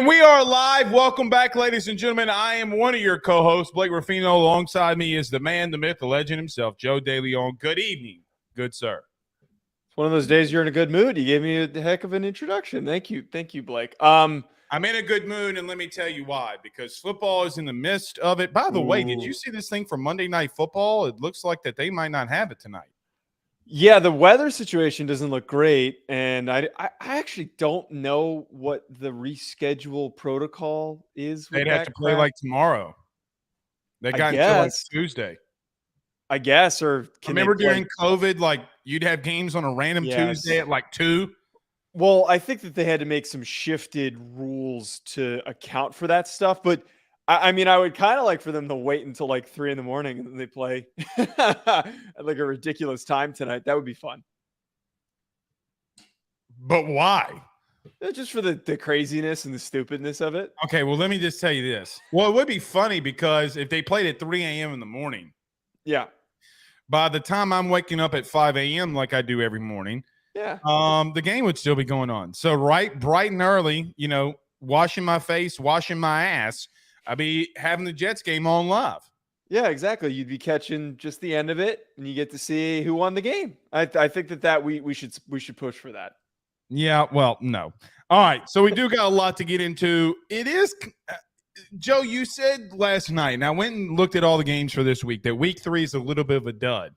And we are live. Welcome back, ladies and gentlemen. I am one of your co-hosts, Blake Ruffino. Alongside me is the man, the myth, the legend himself, Joe DeLeone. Good evening, good sir. It's one of those days you're in a good mood. You gave me a heck of an introduction. Thank you, Blake. I'm in a good mood, and let me tell you why. Because football is in the midst of it. By the way, did you see this thing for Monday Night Football? It looks like that they might not have it tonight. Yeah, the weather situation doesn't look great, and I actually don't know what the reschedule protocol is. They'd have to play like tomorrow. They got until like Tuesday. I guess, or remember during COVID, like you'd have games on a random Tuesday at like 2. Well, I think that they had to make some shifted rules to account for that stuff, but I mean, I would kind of like for them to wait until like 3 a.m. and then they play at like a ridiculous time tonight. That would be fun. But why? Just for the craziness and the stupidness of it. Okay, well, let me just tell you this. Well, it would be funny because if they played at 3 a.m. in the morning, yeah, by the time I'm waking up at 5 a.m. like I do every morning, the game would still be going on. So bright and early, washing my face, washing my ass, I'd be having the Jets game on live. Yeah, exactly. You'd be catching just the end of it, and you get to see who won the game. I think that we should push for that. Yeah, well, no. All right, so we do got a lot to get into. It is, Joe, you said last night, and I went and looked at all the games for this week, that week 3 is a little bit of a dud.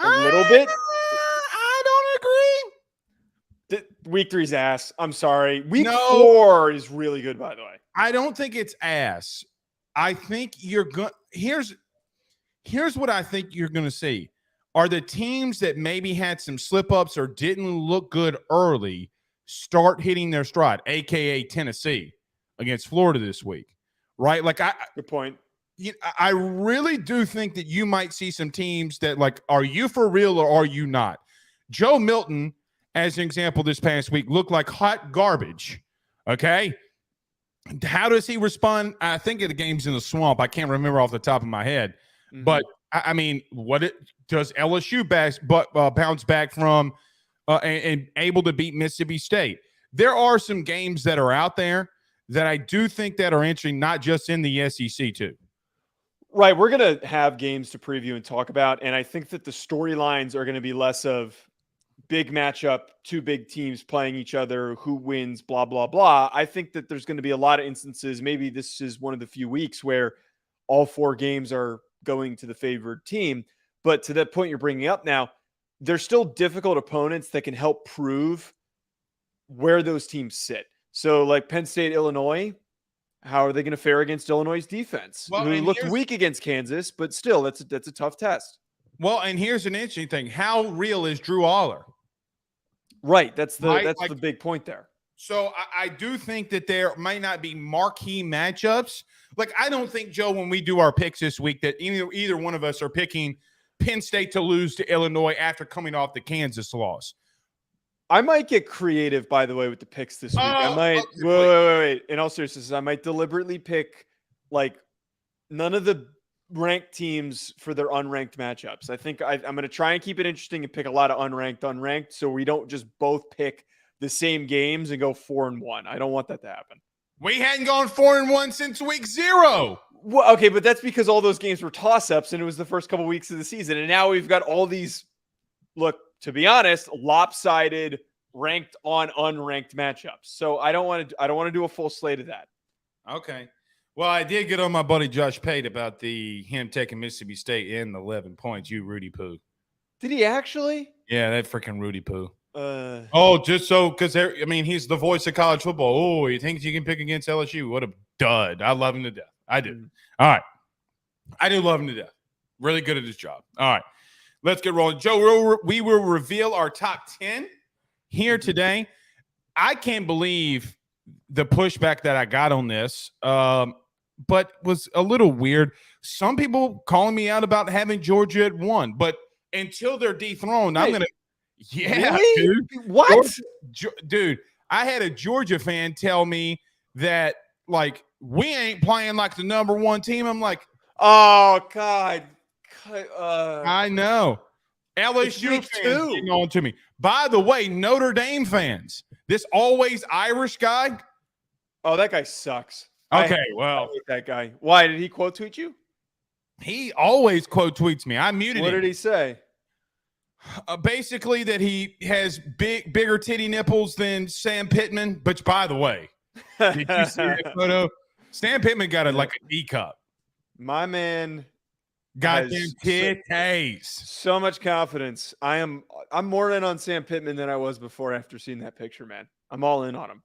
A little bit? I don't agree. Week 3's ass. I'm sorry. Week 4 is really good, by the way. I don't think it's ass. I think you're going – here's what I think you're going to see. Are the teams that maybe had some slip-ups or didn't look good early start hitting their stride, a.k.a. Tennessee against Florida this week, right? Like good point. I really do think that you might see some teams that, like, are you for real or are you not? Joe Milton, as an example, this past week looked like hot garbage, okay? How does he respond? I think the game's in the swamp. I can't remember off the top of my head. Mm-hmm. But, I mean, does LSU bounce back from and able to beat Mississippi State? There are some games that are out there that I do think that are interesting, not just in the SEC too. Right. We're going to have games to preview and talk about, and I think that the storylines are going to be less of big matchup, 2 big teams playing each other, who wins, blah, blah, blah. I think that there's going to be a lot of instances, maybe this is one of the few weeks where all 4 games are going to the favored team. But to that point you're bringing up now, there's still difficult opponents that can help prove where those teams sit. So like Penn State, Illinois, how are they going to fare against Illinois' defense? Who looked weak against Kansas, but still that's a tough test. Well, and here's an interesting thing. How real is Drew Aller? Right. That's the big point there. So I do think that there might not be marquee matchups. Like, I don't think, Joe, when we do our picks this week, that either one of us are picking Penn State to lose to Illinois after coming off the Kansas loss. I might get creative, by the way, with the picks this week. I might wait. In all seriousness, I might deliberately pick like none of the ranked teams for their unranked matchups. I think I'm going to try and keep it interesting and pick a lot of unranked, so we don't just both pick the same games and go 4-1. I don't want that to happen. We hadn't gone 4-1 since week 0. Well, okay, but that's because all those games were toss-ups and it was the first couple weeks of the season. And now we've got all these, look, to be honest, lopsided, ranked on unranked matchups. So I don't want to do a full slate of that. Okay. Well, I did get on my buddy Josh Pate about him taking Mississippi State in the 11 points. You Rudy Poo. Did he actually? Yeah, that freaking Rudy Poo. Just so because he's the voice of college football. Oh, he thinks you can pick against LSU. What a dud! I love him to death. I do. All right, I do love him to death. Really good at his job. All right, let's get rolling. Joe, we will reveal our top 10 here today. I can't believe the pushback that I got on this, but was a little weird. Some people calling me out about having Georgia at 1, but until they're dethroned, I'm going to. Yeah, really? Dude. What? Dude, I had a Georgia fan tell me that, like, we ain't playing like the number 1 team. I'm like, oh, God. I know. LSU fans getting on to me. By the way, Notre Dame fans, this always Irish guy. Oh, that guy sucks. Okay, I hate that guy. Why? Did he quote tweet you? He always quote tweets me. I muted him. What did he say? Basically that he has bigger titty nipples than Sam Pittman. Which, by the way, did you see that photo? Sam Pittman got like a D cup. My man, goddamn titties. So much confidence. I'm more in on Sam Pittman than I was before after seeing that picture, man. I'm all in on him.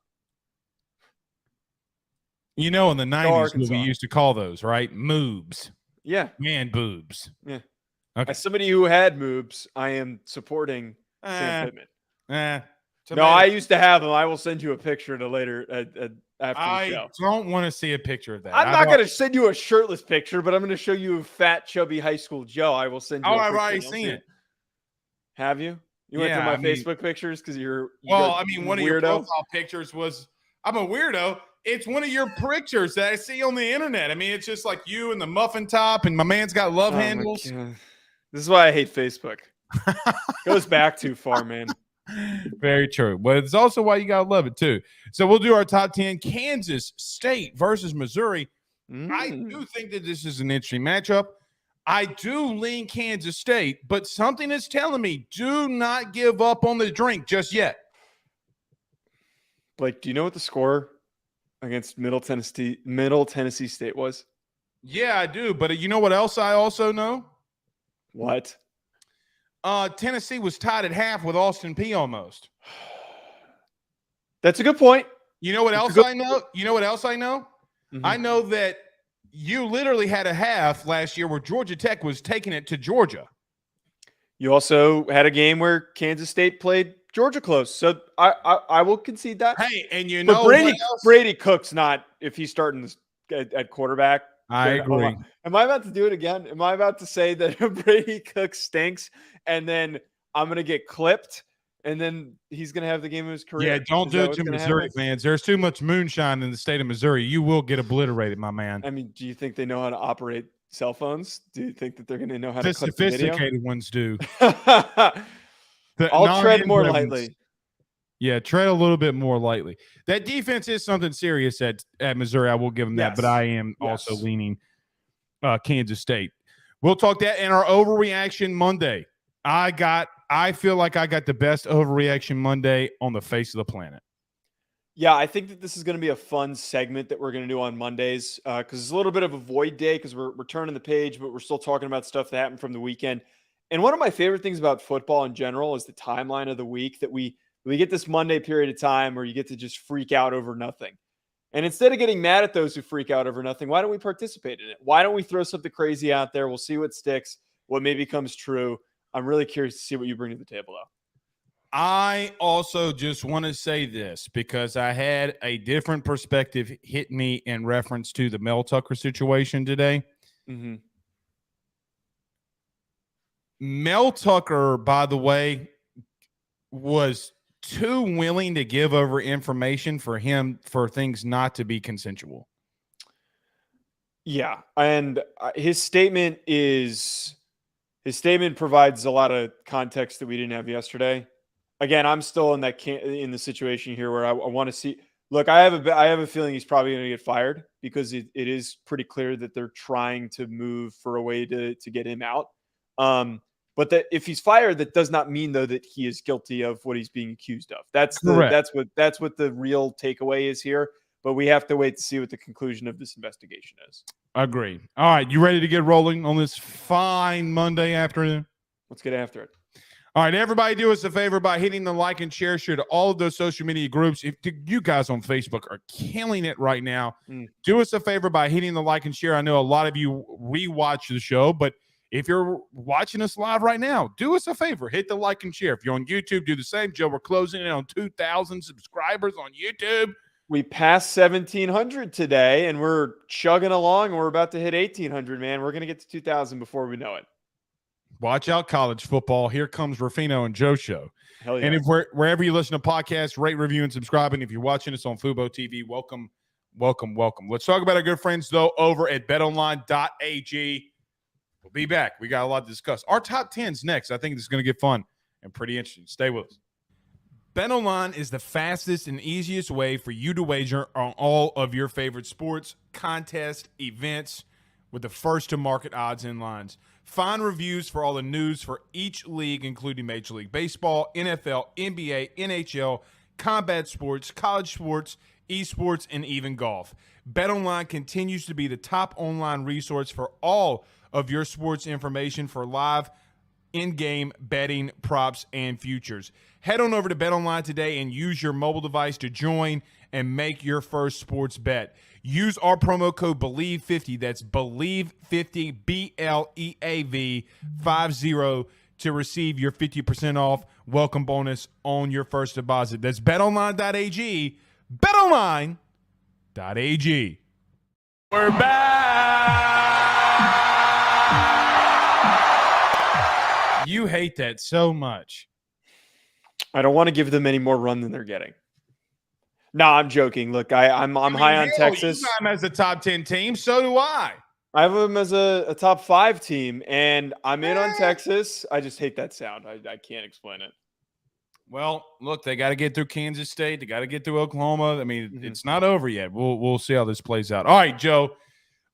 You know, in the 90s, what we used to call those, right? Moobs. Yeah. Man boobs. Yeah. Okay. As somebody who had moobs, I am supporting Sam Pittman. No, I used to have them. I will send you a picture to later after the show. I don't want to see a picture of that. I'm not going to send you a shirtless picture, but I'm going to show you a fat, chubby high school Joe. I will send you a picture. I've already seen it. Have you? You went through my Facebook pictures because you're one of your profile pictures was, I'm a weirdo. It's one of your pictures that I see on the internet. I mean, it's just like you and the muffin top, and my man's got love handles. This is why I hate Facebook. Goes back too far, man. Very true. But it's also why you got to love it, too. So we'll do our top 10. Kansas State versus Missouri. I do think that this is an interesting matchup. I do lean Kansas State, but something is telling me do not give up on the drink just yet. Blake, do you know what the score against Middle Tennessee State was? Yeah, I do. But you know what else I also know? What? Tennessee was tied at half with Austin Peay almost. That's a good point. You know what else I know? You know what else I know? Mm-hmm. I know that you literally had a half last year where Georgia Tech was taking it to Georgia. You also had a game where Kansas State played Georgia close. So I will concede that. Hey, and you know Brady Cook's not, if he's starting at quarterback. I agree. Am I about to do it again? Am I about to say that Brady Cook stinks and then I'm going to get clipped and then he's going to have the game of his career? Yeah, don't do it to Missouri fans. There's too much moonshine in the state of Missouri. You will get obliterated, my man. I mean, do you think they know how to operate cell phones? Do you think that they're going to know how to clip the sophisticated ones do. I'll tread more lightly. Yeah, tread a little bit more lightly. That defense is something serious at Missouri. I will give them that, but I am also leaning Kansas State. We'll talk that in our Overreaction Monday. I feel like I got the best Overreaction Monday on the face of the planet. Yeah, I think that this is going to be a fun segment that we're going to do on Mondays because it's a little bit of a void day because we're turning the page, but we're still talking about stuff that happened from the weekend. And one of my favorite things about football in general is the timeline of the week that we get this Monday period of time where you get to just freak out over nothing. And instead of getting mad at those who freak out over nothing, why don't we participate in it? Why don't we throw something crazy out there? We'll see what sticks, what maybe comes true. I'm really curious to see what you bring to the table, though. I also just want to say this because I had a different perspective hit me in reference to the Mel Tucker situation today. Mm-hmm. Mel Tucker, by the way, was too willing to give over information for things not to be consensual. Yeah, and his statement provides a lot of context that we didn't have yesterday. Again, I'm still in the situation here where I want to see. Look, I have a feeling he's probably going to get fired because it is pretty clear that they're trying to move for a way to get him out. But that if he's fired, that does not mean though that he is guilty of what he's being accused of. That's what the real takeaway is here. But we have to wait to see what the conclusion of this investigation is. Agreed. All right, you ready to get rolling on this fine Monday afternoon? Let's get after it. All right, everybody do us a favor by hitting the like and share to all of those social media groups. If you guys on Facebook are killing it right now, do us a favor by hitting the like and share. I know a lot of you rewatch the show, but if you're watching us live right now, do us a favor. Hit the like and share. If you're on YouTube, do the same. Joe, we're closing in on 2,000 subscribers on YouTube. We passed 1,700 today, and we're chugging along, and we're about to hit 1,800, man. We're going to get to 2,000 before we know it. Watch out, college football. Here comes Ruffino and Joe show. Hell yeah. And if wherever you listen to podcasts, rate, review, and subscribe. And if you're watching us on Fubo TV, welcome, welcome, welcome. Let's talk about our good friends, though, over at betonline.ag. We'll be back. We got a lot to discuss. Our top 10's next. I think this is going to get fun and pretty interesting. Stay with us. BetOnline is the fastest and easiest way for you to wager on all of your favorite sports, contests, events with the first-to-market odds and lines. Find reviews for all the news for each league, including Major League Baseball, NFL, NBA, NHL, combat sports, college sports, esports, and even golf. BetOnline continues to be the top online resource for all of your sports information for live in-game betting, props, and futures. Head on over to BetOnline today and use your mobile device to join and make your first sports bet. Use our promo code BELIEVE50, that's BELIEVE50, BLEAV 50, to receive your 50% off welcome bonus on your first deposit. That's betonline.ag, betonline.ag. We're back. You hate that so much. I don't want to give them any more run than they're getting. No, I'm joking. Look, I'm high on Texas. You got them as a top 10 team. So do I. I have them as a top 5 team, and I'm in on Texas. I just hate that sound. I can't explain it. Well, look, they got to get through Kansas State. They got to get through Oklahoma. I mean, it's not over yet. We'll see how this plays out. All right, Joe.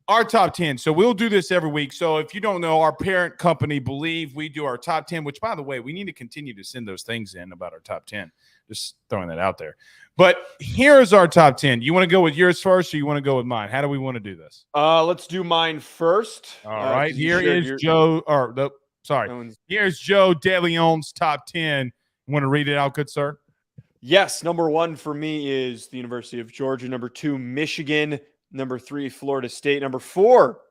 Our top 10. So we'll do this every week. So if you don't know, our parent company, Believe, we do our top 10, which, by the way, we need to continue to send those things in about our top 10. Just throwing that out there. But here's our top 10. You want to go with yours first or you want to go with mine? How do we want to do this? Let's do mine first. All right. Here is Joe. Here's Joe DeLeone's top 10. You want to read it out, good sir? Yes. Number 1 for me is the University of Georgia. Number 2, Michigan. Number 3, Florida State. Number 4,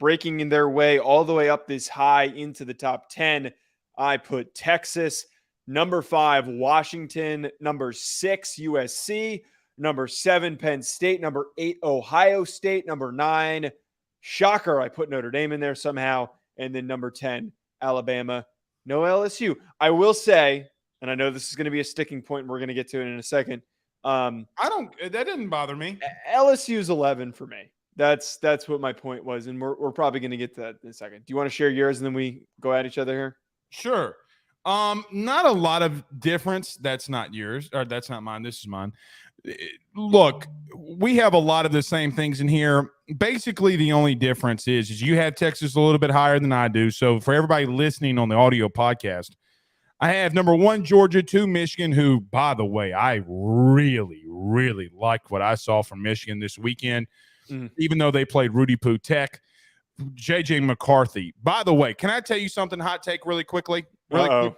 breaking in their way all the way up this high into the top 10, I put Texas. Number 5, Washington. Number 6, USC. Number 7, Penn State. Number 8, Ohio State. Number 9, shocker, I put Notre Dame in there somehow. And then number 10, Alabama. No LSU. I will say, and I know this is going to be a sticking point, and we're going to get to it in a second. That didn't bother me. LSU's 11 for me. That's what my point was, and we're probably going to get to that in a second. Do you want to share yours and then we go at each other here? Sure. Not a lot of difference. That's not yours, or that's not mine. This is mine. Look, we have a lot of the same things in here. Basically, the only difference is you have Texas a little bit higher than I do. So for everybody listening on the audio podcast, I have number 1, Georgia, 2, Michigan, who, by the way, I really, really liked what I saw from Michigan this weekend, even though they played Rudy Poo Tech. J.J. McCarthy. By the way, can I tell you something, hot take really quickly? I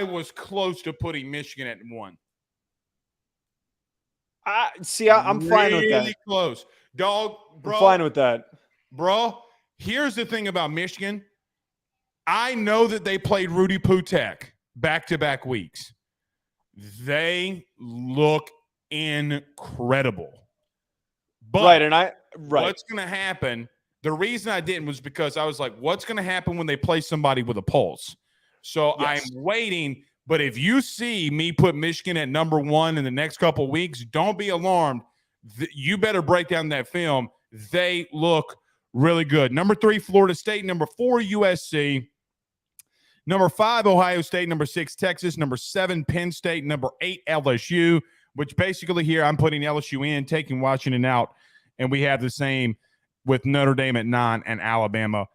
was close to putting Michigan at 1. I'm fine with that. Really close. Dog, bro. I'm fine with that. Bro, here's the thing about Michigan. I know that they played Rudy Poo Tech back-to-back weeks. They look incredible. But what's going to happen, the reason I didn't was because I was like, what's going to happen when they play somebody with a pulse? So yes. I'm waiting. But if you see me put Michigan at number 1 in the next couple of weeks, don't be alarmed. You better break down that film. They look really good. Number 3, Florida State. Number 4, USC. Number 5, Ohio State. Number 6, Texas. Number 7, Penn State. Number 8, LSU, which basically here I'm putting LSU in, taking Washington out. And we have the same with Notre Dame at 9 and Alabama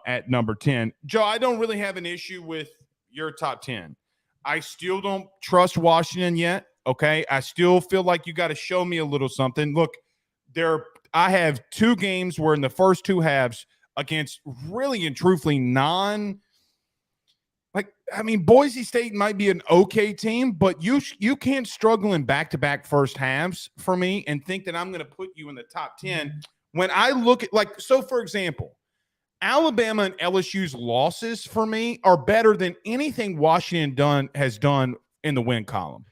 at number 10. Joe, I don't really have an issue with your top 10. I still don't trust Washington yet, okay? I still feel like you got to show me a little something. Look, I have 2 games where in the first 2 halves against really and truthfully Boise State might be an okay team, but you can't struggle in back-to-back first halves for me and think that I'm going to put you in the top 10. When I look at, for example, Alabama and LSU's losses for me are better than anything Washington has done in the win column.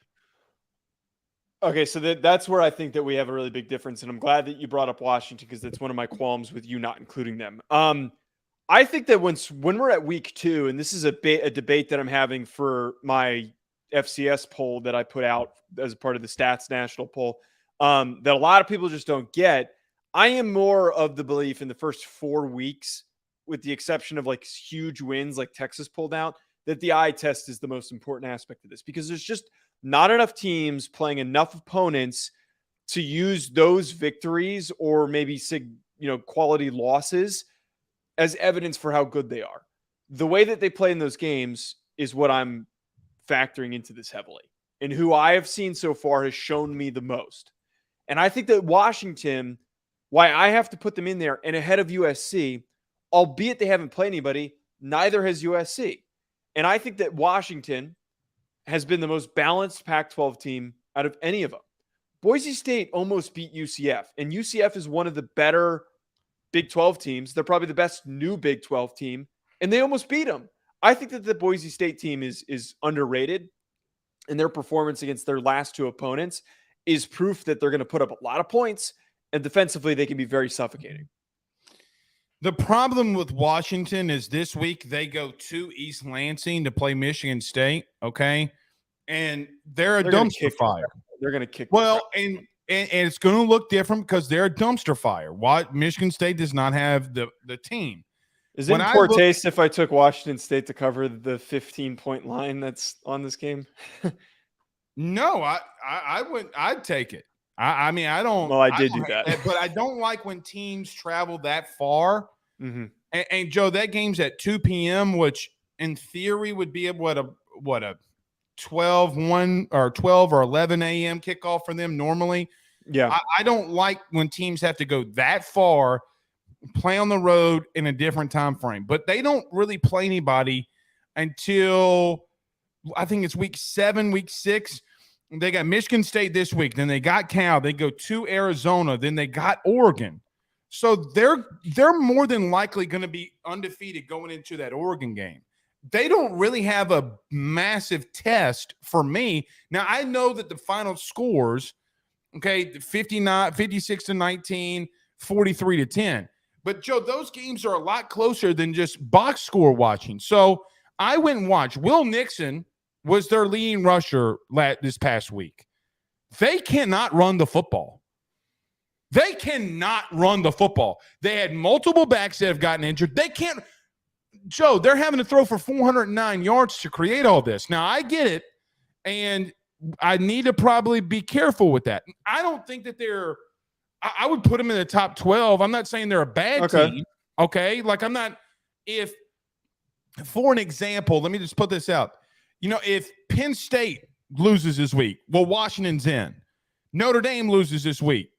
Okay, so that's where I think that we have a really big difference, and I'm glad that you brought up Washington because that's one of my qualms with you not including them. I think that when we're at week 2, and this is a debate that I'm having for my FCS poll that I put out as a part of the Stats National poll, that a lot of people just don't get. I am more of the belief in the first 4 weeks, with the exception of huge wins like Texas pulled out, that the eye test is the most important aspect of this, because there's just not enough teams playing enough opponents to use those victories or maybe quality losses as evidence for how good they are. The way that they play in those games is what I'm factoring into this heavily. And who I have seen so far has shown me the most. And I think that Washington, why I have to put them in there and ahead of USC, albeit they haven't played anybody, neither has USC. And I think that Washington has been the most balanced Pac-12 team out of any of them. Boise State almost beat UCF, and UCF is one of the better Big 12 teams. They're probably the best new Big 12 team, and they almost beat them. I think that the Boise State team is underrated, and their performance against their last two opponents is proof that they're going to put up a lot of points, and defensively they can be very suffocating. The problem with Washington is this week they go to East Lansing to play Michigan State, okay? And they're a dumpster fire. They're going to kick. Well, and it's going to look different because they're a dumpster fire. Michigan State does not have the team. Is it in poor taste if I took Washington State to cover the 15-point line that's on this game? No, I wouldn't. I'd take it. I mean, I don't. Well, I did do that. But I don't like when teams travel that far. Mm-hmm. And Joe, that game's at 2 p.m., which in theory would be a 12 or 11 a.m. kickoff for them normally. Yeah. I don't like when teams have to go that far, play on the road in a different time frame. But they don't really play anybody until I think it's week 7, week 6. They got Michigan State this week. Then they got Cal. They go to Arizona. Then they got Oregon. So they're more than likely going to be undefeated going into that Oregon game. They don't really have a massive test for me. Now, I know that the final scores, okay, 56-19, 43-10. But, Joe, those games are a lot closer than just box score watching. So I went and watched. Will Nixon was their leading rusher this past week. They cannot run the football. They cannot run the football. They had multiple backs that have gotten injured. They can't. Joe, they're having to throw for 409 yards to create all this. Now, I get it, and I need to probably be careful with that. I don't think that I would put them in the top 12. I'm not saying they're a bad team, okay? Like, I'm not – for an example, let me just put this out. If Penn State loses this week, well, Washington's in. Notre Dame loses this week.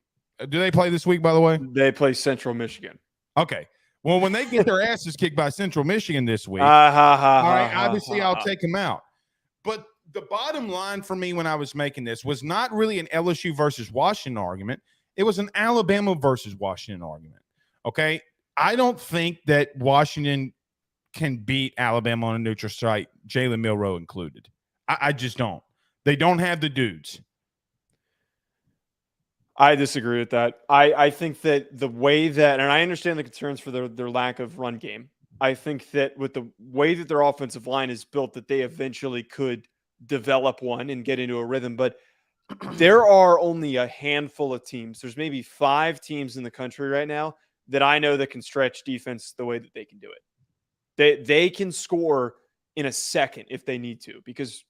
Do they play this week, by the way? They play Central Michigan. Okay. Well, when they get their asses kicked by Central Michigan this week, obviously I'll take them out. But the bottom line for me when I was making this was not really an LSU versus Washington argument. It was an Alabama versus Washington argument, okay? I don't think that Washington can beat Alabama on a neutral site, Jalen Milroe included. I just don't. They don't have the dudes. I disagree with that. I think that the way that, and I understand the concerns for their lack of run game. I think that with the way that their offensive line is built, that they eventually could develop one and get into a rhythm. But there are only a handful of teams. There's maybe 5 teams in the country right now that I know that can stretch defense the way that they can do it. They can score in a second if they need to, because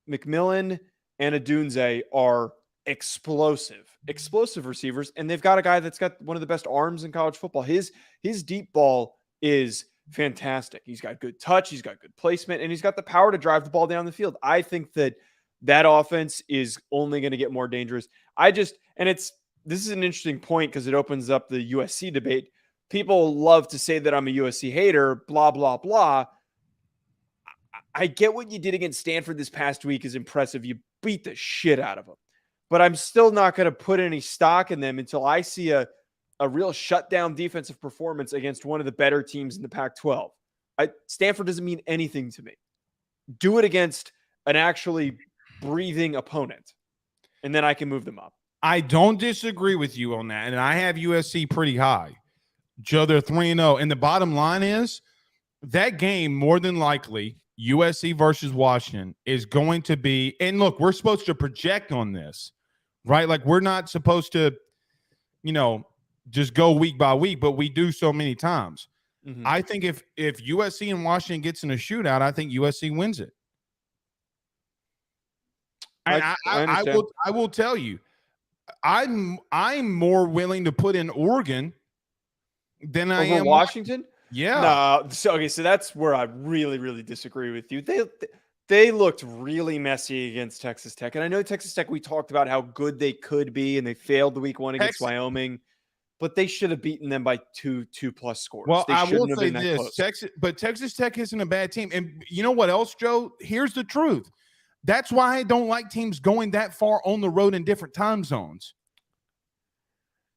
McMillan and Adunze are explosive receivers, and they've got a guy that's got one of the best arms in college football. His deep ball is fantastic. He's got good touch, he's got good placement, and he's got the power to drive the ball down the field. I think that offense is only going to get more dangerous. This is an interesting point because it opens up the USC debate. People love to say that I'm a USC hater, blah, blah, blah. I get what you did against Stanford this past week is impressive. You beat the shit out of them. But I'm still not going to put any stock in them until I see a real shutdown defensive performance against one of the better teams in the Pac-12. Stanford doesn't mean anything to me. Do it against an actually breathing opponent, and then I can move them up. I don't disagree with you on that, and I have USC pretty high. Joe, they're 3-0, and the bottom line is that game, more than likely, USC versus Washington, is going to be – and look, we're supposed to project on this, right? Like, we're not supposed to, just go week by week, but we do so many times. Mm-hmm. I think if USC and Washington gets in a shootout, I think USC wins it. I will tell you, I'm more willing to put in Oregon than I am Washington. Yeah. No. So that's where I really, really disagree with you. They looked really messy against Texas Tech, and I know Texas Tech. We talked about how good they could be, and they failed the week 1 against Wyoming, but they should have beaten them by two plus scores. Well, I will say this: Texas Tech isn't a bad team, and you know what else, Joe? Here's the truth. That's why I don't like teams going that far on the road in different time zones.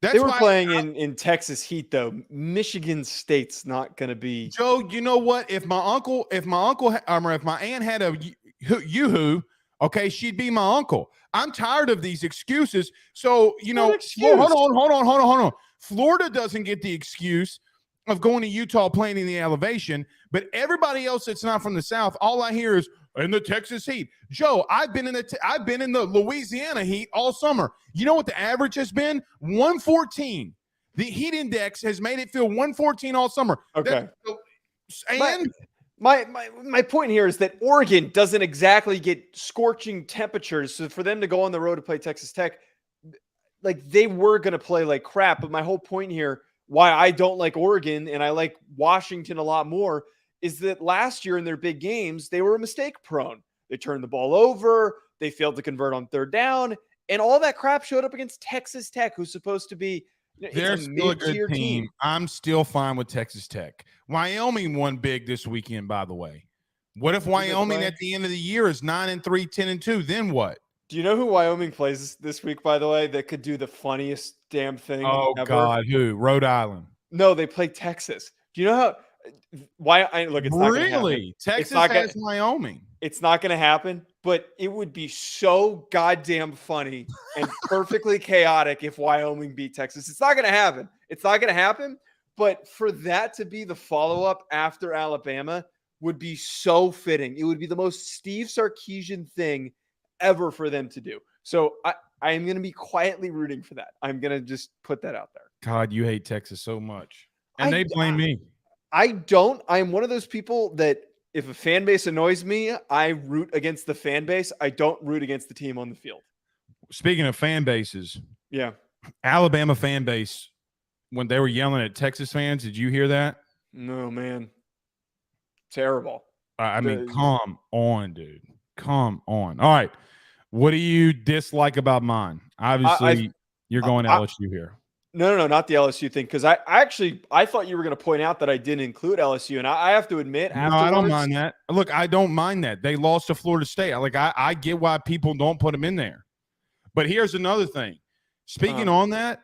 They were playing in Texas heat, though. Michigan State's not going to be. Joe, you know what? If my aunt had a yoo-hoo, okay, she'd be my uncle. I'm tired of these excuses. So, hold on. Florida doesn't get the excuse of going to Utah playing in the elevation, but everybody else that's not from the South, all I hear is in the Texas heat. Joe, I've been in the Louisiana heat all summer. You know what the average has been? 114. The heat index has made it feel 114 all summer. Okay. My point here is that Oregon doesn't exactly get scorching temperatures. So for them to go on the road to play Texas Tech, like they were going to play like crap. But my whole point here, why I don't like Oregon and I like Washington a lot more, is that last year in their big games, they were mistake prone. They turned the ball over. They failed to convert on third down. And all that crap showed up against Texas Tech, who's supposed to be they're still a good team. I'm still fine with Texas Tech. Wyoming won big this weekend, by the way. What if Wyoming at the end of the year is 9-3, 10-2? Then what? Do you know who Wyoming plays this week, by the way, that could do the funniest damn thing ever? God, who? Rhode Island. No, they play Texas. Do you know how it's not going to happen. Texas has Wyoming. It's not going to happen, but it would be so goddamn funny and perfectly chaotic if Wyoming beat Texas. It's not going to happen. But for that to be the follow-up after Alabama would be so fitting. It would be the most Steve Sarkisian thing ever for them to do. So I am going to be quietly rooting for that. I'm going to just put that out there. God, you hate Texas so much. And they blame me. I don't. I'm one of those people that if a fan base annoys me, I root against the fan base. I don't root against the team on the field. Speaking of fan bases, yeah, Alabama fan base, when they were yelling at Texas fans, did you hear that? No, man. Terrible. I mean, come on, dude. Come on. All right. What do you dislike about mine? Obviously, you're going LSU here. No, not the LSU thing. Because I thought you were going to point out that I didn't include LSU, and I have to admit, I don't mind that. Look, I don't mind that they lost to Florida State. I get why people don't put them in there, but here's another thing. Speaking on that,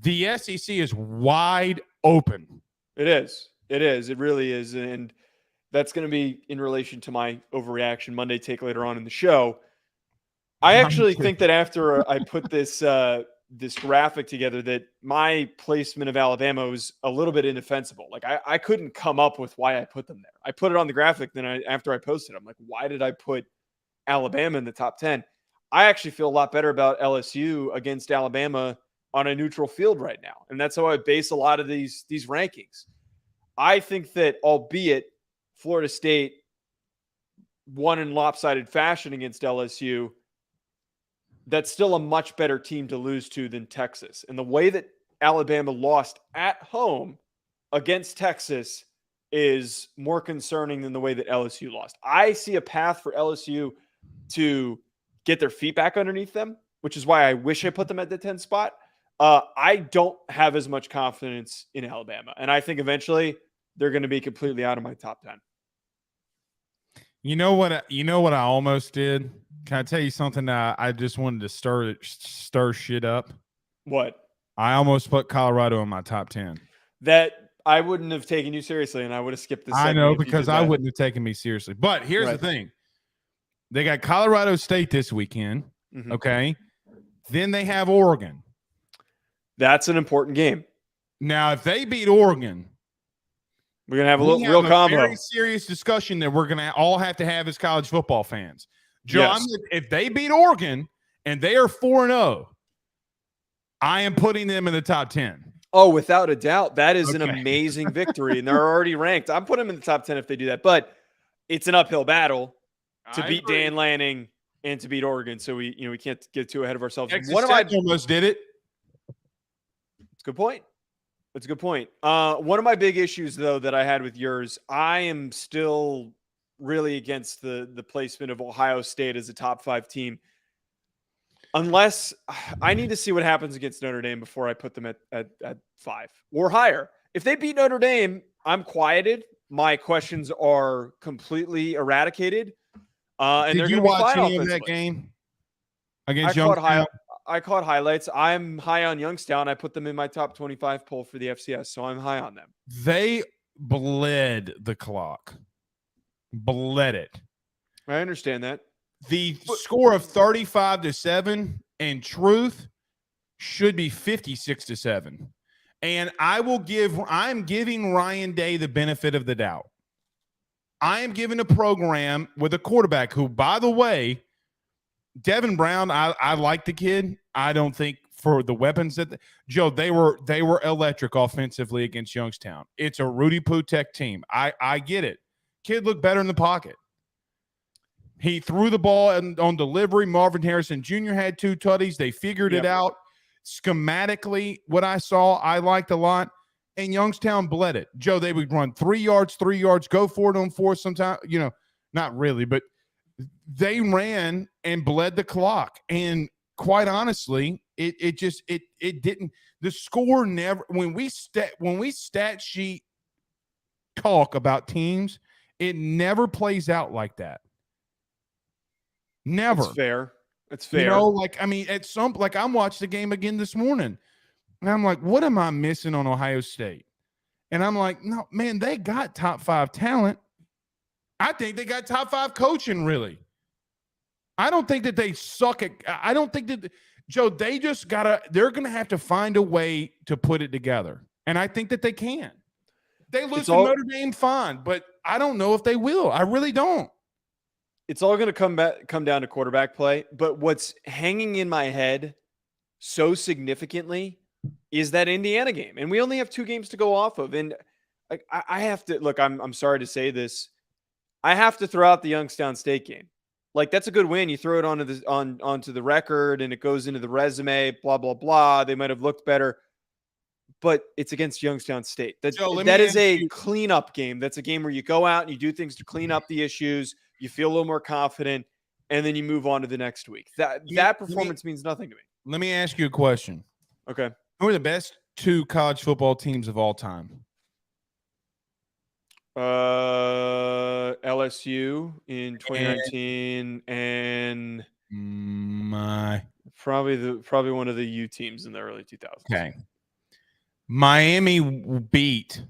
the SEC is wide open. It is. It really is, and that's going to be in relation to my Overreaction Monday take later on in the show. I actually think that after I put this this graphic together, that my placement of Alabama was a little bit indefensible. Like I couldn't come up with why I put them there. I put it on the graphic. Then after I posted, I'm like, why did I put Alabama in the top 10? I actually feel a lot better about LSU against Alabama on a neutral field right now. And that's how I base a lot of these rankings. I think that albeit Florida State won in lopsided fashion against LSU, that's still a much better team to lose to than Texas. And the way that Alabama lost at home against Texas is more concerning than the way that LSU lost. I see a path for LSU to get their feet back underneath them, which is why I wish I put them at the 10th spot. I don't have as much confidence in Alabama. And I think eventually they're going to be completely out of my top 10. You know what I almost did? Can I tell you something that I just wanted to stir shit up? What? I almost put Colorado in my top 10. That I wouldn't have taken you seriously, and I would have skipped this. I know, because I wouldn't have taken me seriously. But here's the thing. They got Colorado State this weekend, okay? Then they have Oregon. That's an important game. Now, if they beat Oregon, we're going to have a real combo. Very serious discussion that we're going to all have to have as college football fans. Joe, if they beat Oregon and they are 4-0, I am putting them in the top 10. Oh, without a doubt. That is an amazing victory, and they're already ranked. I'm putting them in the top 10 if they do that, but it's an uphill battle to beat Dan Lanning and to beat Oregon. So we can't get too ahead of ourselves. Texas Tech almost did it. It's a good point. That's a good point. One of my big issues, though, that I had with yours, I am still really against the placement of Ohio State as a top 5 team. Unless I need to see what happens against Notre Dame before I put them at 5 or higher. If they beat Notre Dame, I'm quieted. My questions are completely eradicated. And did you watch any of that game against Youngstown? I caught highlights. I'm high on Youngstown. I put them in my top 25 poll for the FCS, so I'm high on them. They bled the clock. Bled it. I understand that. The score of 35-7 in truth should be 56-7. And I'm giving Ryan Day the benefit of the doubt. I am giving a program with a quarterback who, by the way, Devin Brown, I like the kid. I don't think for the weapons that Joe, they were electric offensively against Youngstown. It's a Rudy Putek team. I get it. Kid looked better in the pocket. He threw the ball on delivery. Marvin Harrison Jr. had 2 tutties. They figured it out. Schematically, what I saw, I liked a lot. And Youngstown bled it. Joe, they would run 3 yards, go for it on 4 sometimes. Not really, but they ran and bled the clock. And quite honestly, it didn't. The score never. When we stat sheet talk about teams, it never plays out like that. Never. It's fair. I'm watching the game again this morning, and I'm like, what am I missing on Ohio State? And I'm like, no, man, they got top 5 talent. I think they got top 5 coaching, really. I don't think that they suck at – I don't think that – Joe, they just got to – they're going to have to find a way to put it together, and I think that they can. They lose to Notre Dame, fine, but I don't know if they will. I really don't. It's all going to come down to quarterback play, but what's hanging in my head so significantly is that Indiana game, and we only have 2 games to go off of. And I have to look. I'm sorry to say this, I have to throw out the Youngstown State game. That's a good win. You throw it onto the record, and it goes into the resume. Blah blah blah. They might have looked better, but it's against Youngstown State. That is a cleanup game. That's a game where you go out and you do things to clean up the issues. You feel a little more confident, and then you move on to the next week. That performance means nothing to me. Let me ask you a question. Okay. Who are the best 2 college football teams of all time? LSU in 2019 and probably one of the U teams in the early 2000s. Okay. Miami beat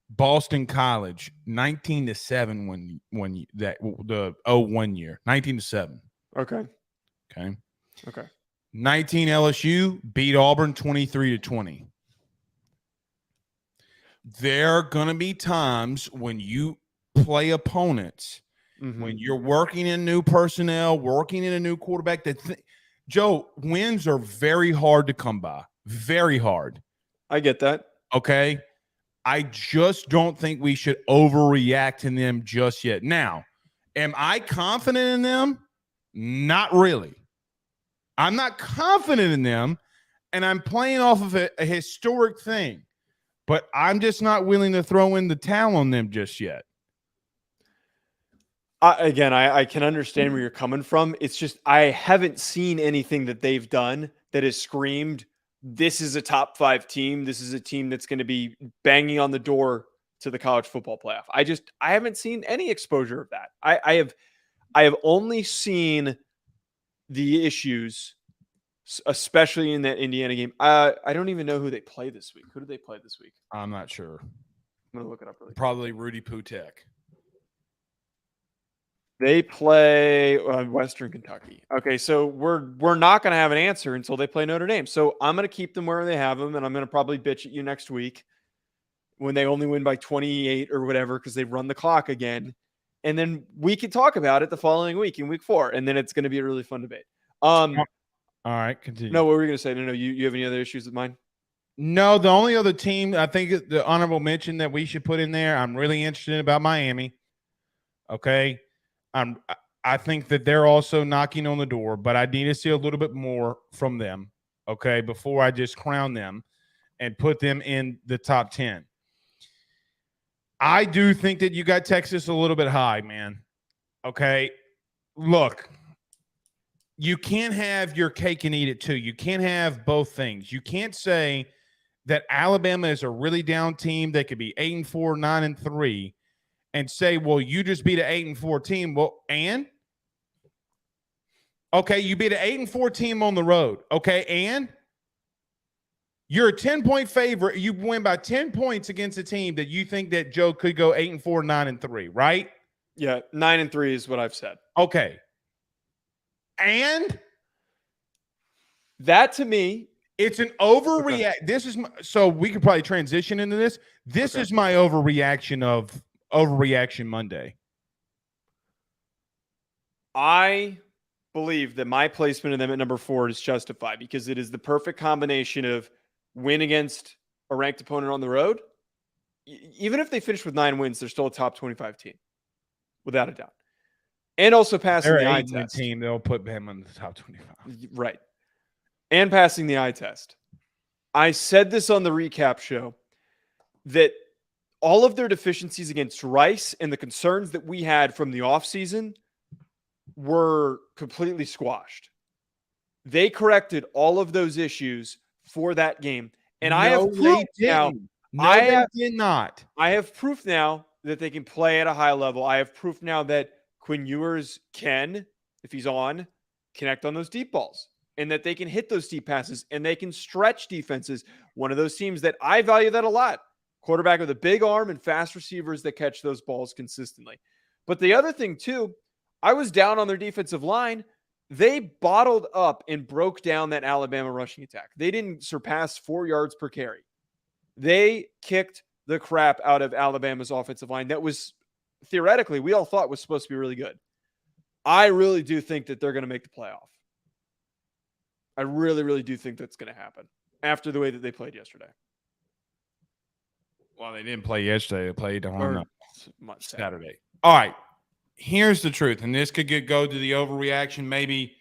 Boston College 19-7 when the 01 year, 19-7. Okay. 19 LSU beat Auburn 23-20. There are going to be times when you play opponents, when you're working in new personnel, working in a new quarterback. Joe, wins are very hard to come by. Very hard. I get that. Okay. I just don't think we should overreact to them just yet. Now, am I confident in them? Not really. I'm not confident in them, and I'm playing off of a historic thing, but I'm just not willing to throw in the towel on them just yet. I can understand where you're coming from. It's just I haven't seen anything that they've done that has screamed, this is a top 5 team. This is a team that's going to be banging on the door to the college football playoff. I haven't seen any exposure of that. I have only seen the issues, especially in that Indiana game. I don't even know who they play this week. Who do they play this week? I'm not sure. I'm going to look it up really quick. Probably Rudy Putek. They play Western Kentucky. Okay, so we're not going to have an answer until they play Notre Dame. So I'm going to keep them where they have them, and I'm going to probably bitch at you next week when they only win by 28 or whatever because they run the clock again. And then we can talk about it the following week in week 4, and then it's going to be a really fun debate. All right, continue. No, what were you going to say? No, you have any other issues with mine? No, the only other team I think the honorable mention that we should put in there, I'm really interested about Miami. Okay. I think that they're also knocking on the door, but I need to see a little bit more from them, okay, before I just crown them and put them in the top 10. I do think that you got Texas a little bit high, man. Okay. Look, you can't have your cake and eat it too. You can't have both things. You can't say that Alabama is a really down team that could be 8-4, 9-3, and say, well, you just beat an 8-4 team. Well, and okay, you beat an 8-4 team on the road. Okay, and you're a 10-point favorite. You win by 10 points against a team that you think that Joe could go 8-4, 9-3, right? Yeah, 9-3 is what I've said. Okay. And that to me, it's an overreact. Okay. This is so we could probably transition into this. This is my overreaction of Overreaction Monday. I believe that my placement of them at number 4 is justified because it is the perfect combination of win against a ranked opponent on the road. Even if they finish with 9 wins, they're still a top 25 team, without a doubt. And also passing the eye test. Team, they'll put them in the top 25. Right. And passing the eye test. I said this on the recap show that all of their deficiencies against Rice and the concerns that we had from the offseason were completely squashed. They corrected all of those issues for that game. And I have proof now. They did not. I have proof now that they can play at a high level. I have proof now that Quinn Ewers can, if he's on, connect on those deep balls. And that they can hit those deep passes and they can stretch defenses. One of those teams that I value that a lot. Quarterback with a big arm and fast receivers that catch those balls consistently. But the other thing too, I was down on their defensive line. They bottled up and broke down that Alabama rushing attack. They didn't surpass 4 yards per carry. They kicked the crap out of Alabama's offensive line that was theoretically we all thought was supposed to be really good. I really do think that they're going to make the playoff. I really, really do think that's going to happen after the way that they played yesterday. Well, they didn't play yesterday. They played on Saturday. All right. Here's the truth, and this could go to the overreaction. Maybe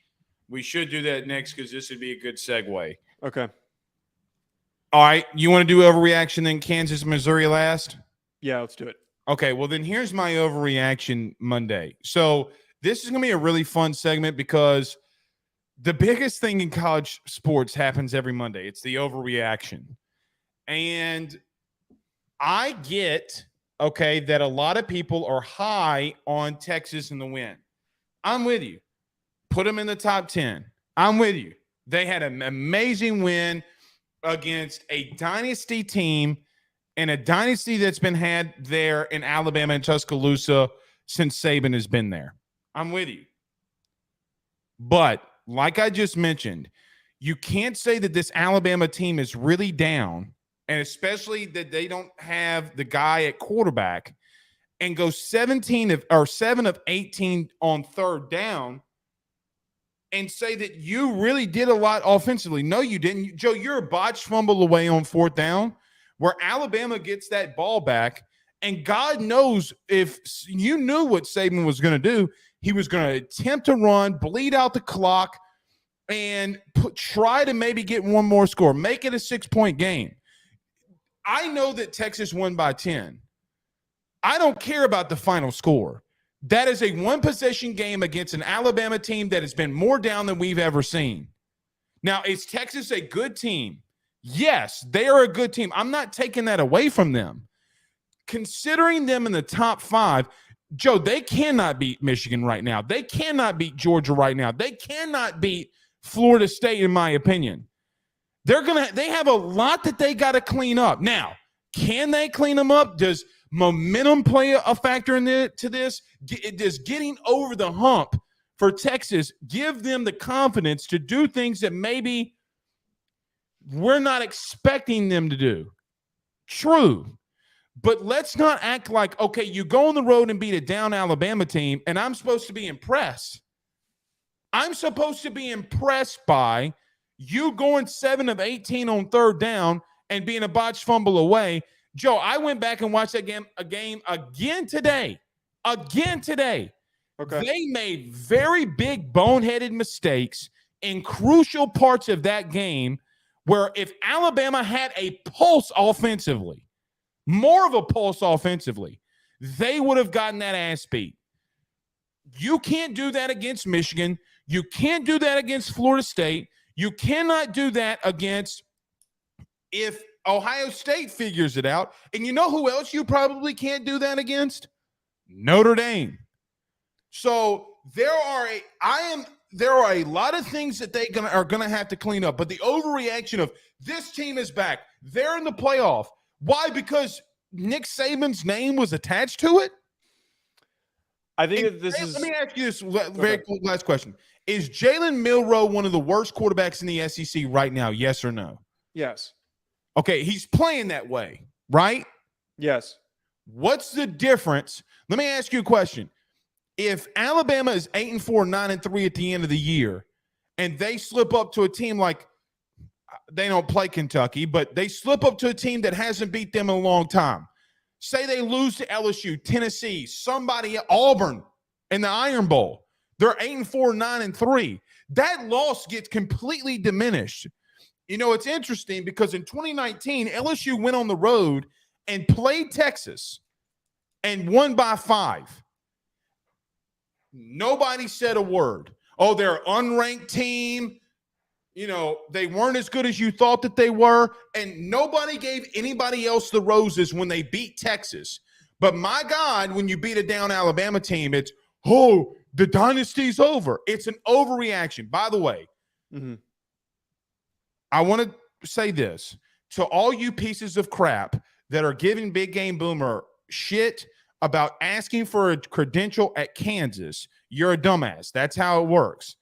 we should do that next because this would be a good segue. Okay. All right. You want to do overreaction then Kansas, Missouri last? Yeah, let's do it. Okay. Well, then here's my overreaction Monday. So this is going to be a really fun segment because the biggest thing in college sports happens every Monday. It's the overreaction. And I get, okay, that a lot of people are high on Texas in the win. I'm with you. Put them in the top 10. I'm with you. They had an amazing win against a dynasty team and a dynasty that's been had there in Alabama and Tuscaloosa since Saban has been there. I'm with you. But like I just mentioned, you can't say that this Alabama team is really down, and especially that they don't have the guy at quarterback, and go 7 of 18 on third down and say that you really did a lot offensively. No, you didn't. Joe, you're a botched fumble away on fourth down where Alabama gets that ball back, and God knows if you knew what Saban was going to do, he was going to attempt to run, bleed out the clock, and try to maybe get one more score, make it a 6-point game. I know that Texas won by 10. I don't care about the final score. That is a one-possession game against an Alabama team that has been more down than we've ever seen. Now, is Texas a good team? Yes, they are a good team. I'm not taking that away from them. Considering them in the top 5, Joe, they cannot beat Michigan right now. They cannot beat Georgia right now. They cannot beat Florida State, in my opinion. They have a lot that they got to clean up. Now, can they clean them up? Does momentum play a factor into this? Does getting over the hump for Texas give them the confidence to do things that maybe we're not expecting them to do? True. But let's not act like, okay, you go on the road and beat a down Alabama team, and I'm supposed to be impressed. I'm supposed to be impressed by you going 7 of 18 on third down and being a botched fumble away. Joe, I went back and watched that game again today. Okay. They made very big boneheaded mistakes in crucial parts of that game where if Alabama had a pulse offensively, more of a pulse offensively, they would have gotten that ass beat. You can't do that against Michigan. You can't do that against Florida State. You cannot do that against if Ohio State figures it out. And you know who else you probably can't do that against? Notre Dame. So there are a lot of things that they are gonna have to clean up. But the overreaction of this team is back, they're in the playoff. Why? Because Nick Saban's name was attached to it. I think that this is. Let me ask you this very quick last question: is Jalen Milroe one of the worst quarterbacks in the SEC right now? Yes or no? Yes. Okay, he's playing that way, right? Yes. What's the difference? Let me ask you a question. If Alabama is 8-4, 9-3 at the end of the year, and they slip up to a team like they don't play Kentucky, but they slip up to a team that hasn't beat them in a long time. Say they lose to LSU, Tennessee, somebody at Auburn in the Iron Bowl. They're 8-4, 9-3. That loss gets completely diminished. You know, it's interesting because in 2019, LSU went on the road and played Texas and won by 5. Nobody said a word. Oh, they're an unranked team. You know, they weren't as good as you thought that they were. And nobody gave anybody else the roses when they beat Texas. But my God, when you beat a down Alabama team, it's, oh, the dynasty's over. It's an overreaction. By the way, I want to say this to all you pieces of crap that are giving Big Game Boomer shit about asking for a credential at Kansas. You're a dumbass. That's how it works.